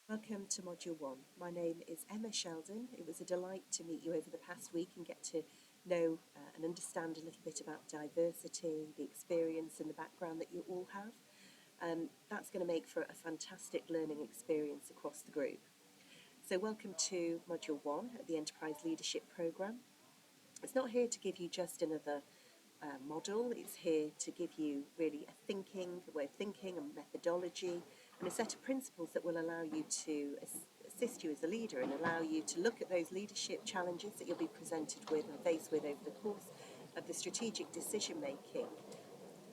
Welcome to Module 1. My name is Emma Sheldon. It was a delight to meet you over the past week and get to know and understand a little bit about diversity, the experience and the background that you all have. That's going to make for a fantastic learning experience across the group. So welcome to Module 1 of the Enterprise Leadership Programme. It's not here to give you just another model. It's here to give you really a way of thinking, a methodology, and a set of principles that will allow you to assist you as a leader and allow you to look at those leadership challenges that you'll be presented with and faced with over the course of the strategic decision making.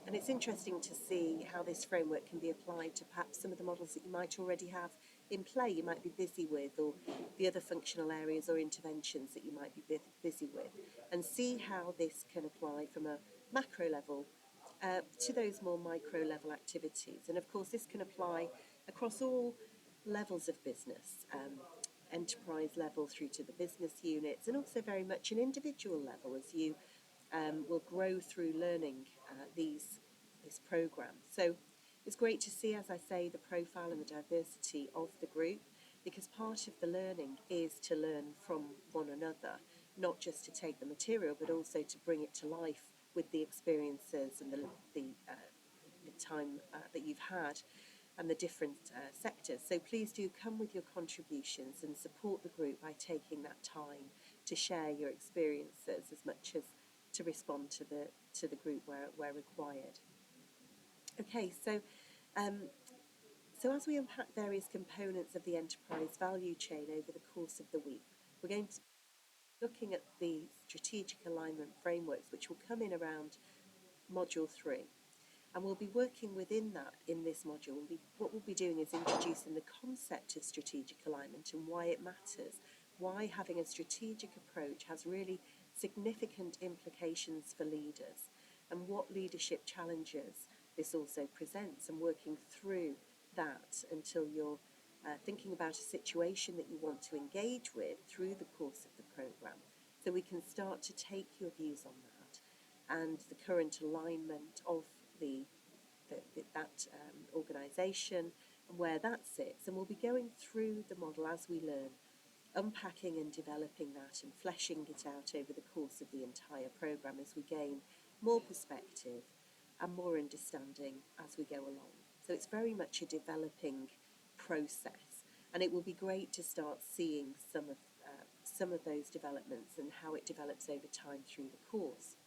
And it's interesting to see how this framework can be applied to perhaps some of the models that you might already have in play, you might be busy with, or the other functional areas or interventions that you might be busy with, and see how this can apply from a macro level to those more micro level activities. And of course, this can apply across all levels of business, enterprise level through to the business units, and also very much an individual level as you will grow through learning this program. So it's great to see, as I say, the profile and the diversity of the group, because part of the learning is to learn from one another, not just to take the material, but also to bring it to life with the experiences and the time that you've had and the different sectors. So please do come with your contributions and support the group by taking that time to share your experiences as much as to respond to the group where required. Okay, so as we unpack various components of the enterprise value chain over the course of the week, we're going to be looking at the strategic alignment frameworks, which will come in around Module 3. And we'll be working within that in this module. What we'll be doing is introducing the concept of strategic alignment and why it matters, why having a strategic approach has really significant implications for leaders, and what leadership challenges this also presents, and working through that until you're thinking about a situation that you want to engage with through the course of the programme, so we can start to take your views on that and the current alignment of that organisation and where that sits. And we'll be going through the model as we learn, unpacking and developing that and fleshing it out over the course of the entire programme as we gain more perspective and more understanding as we go along. So it's very much a developing process, and it will be great to start seeing some of those developments and how it develops over time through the course.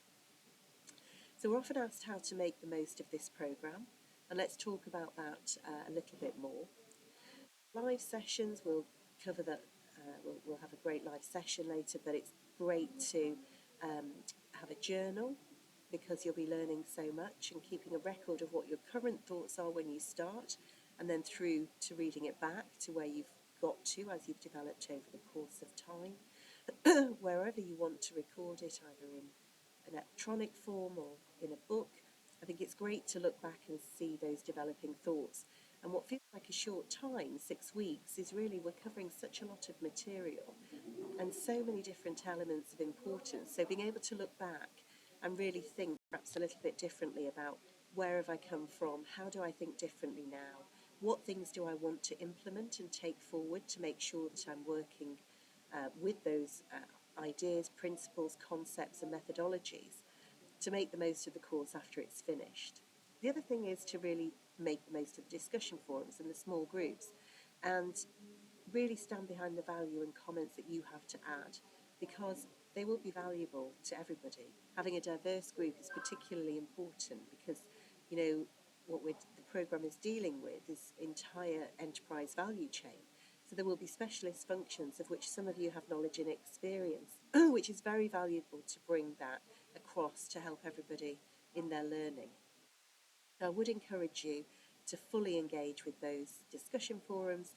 So we're often asked how to make the most of this programme, and let's talk about that a little bit more. Live sessions, we'll cover that. We'll have a great live session later, but it's great to have a journal, because you'll be learning so much and keeping a record of what your current thoughts are when you start, and then through to reading it back to where you've got to as you've developed over the course of time. Wherever you want to record it, either in an electronic form or in a book, I think it's great to look back and see those developing thoughts. And what feels like a short time, 6 weeks, is really we're covering such a lot of material and so many different elements of importance. So being able to look back and really think perhaps a little bit differently about where have I come from, how do I think differently now, what things do I want to implement and take forward to make sure that I'm working with those ideas, principles, concepts and methodologies to make the most of the course after it's finished. The other thing is to really make the most of the discussion forums and the small groups, and really stand behind the value and comments that you have to add, because they will be valuable to everybody. Having a diverse group is particularly important because, what the programme is dealing with is entire enterprise value chain. So there will be specialist functions of which some of you have knowledge and experience, which is very valuable to bring that across to help everybody in their learning. I would encourage you to fully engage with those discussion forums,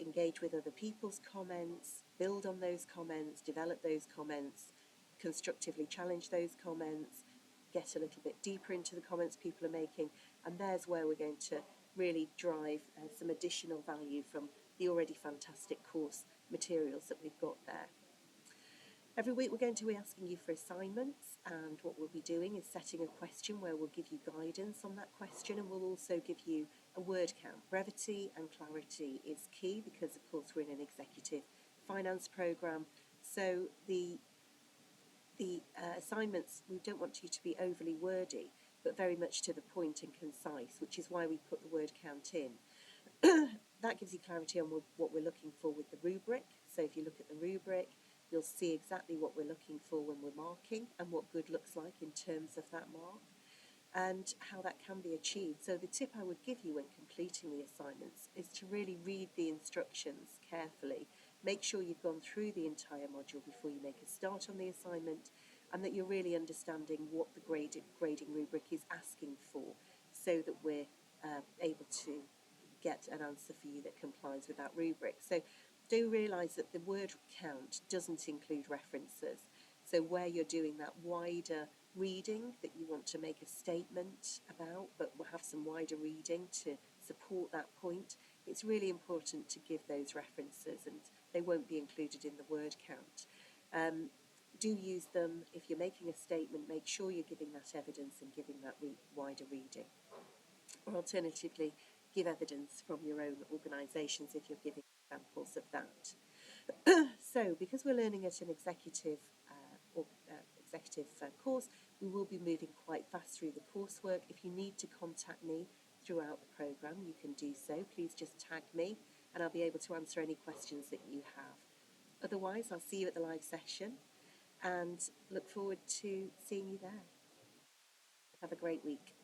engage with other people's comments, build on those comments, develop those comments, constructively challenge those comments, get a little bit deeper into the comments people are making, and there's where we're going to really drive some additional value from the already fantastic course materials that we've got there. Every week we're going to be asking you for assignments, and what we'll be doing is setting a question where we'll give you guidance on that question, and we'll also give you a word count. Brevity and clarity is key because, of course, we're in an executive finance program. So the assignments, we don't want you to be overly wordy, but very much to the point and concise, which is why we put the word count in. That gives you clarity on what we're looking for with the rubric. So if you look at the rubric, you'll see exactly what we're looking for when we're marking and what good looks like in terms of that mark and how that can be achieved. So the tip I would give you when completing the assignments is to really read the instructions carefully. Make sure you've gone through the entire module before you make a start on the assignment, and that you're really understanding what the grading rubric is asking for, so that we're able to get an answer for you that complies with that rubric. So do realise that the word count doesn't include references. So where you're doing that wider reading that you want to make a statement about, but will have some wider reading to support that point, it's really important to give those references, and they won't be included in the word count. Do use them. If you're making a statement, make sure you're giving that evidence and giving that wider reading. Or alternatively, give evidence from your own organisations if you're giving examples of that. So, because we're learning at an executive course, we will be moving quite fast through the coursework. If you need to contact me throughout the programme, you can do so. Please just tag me and I'll be able to answer any questions that you have. Otherwise, I'll see you at the live session and look forward to seeing you there. Have a great week.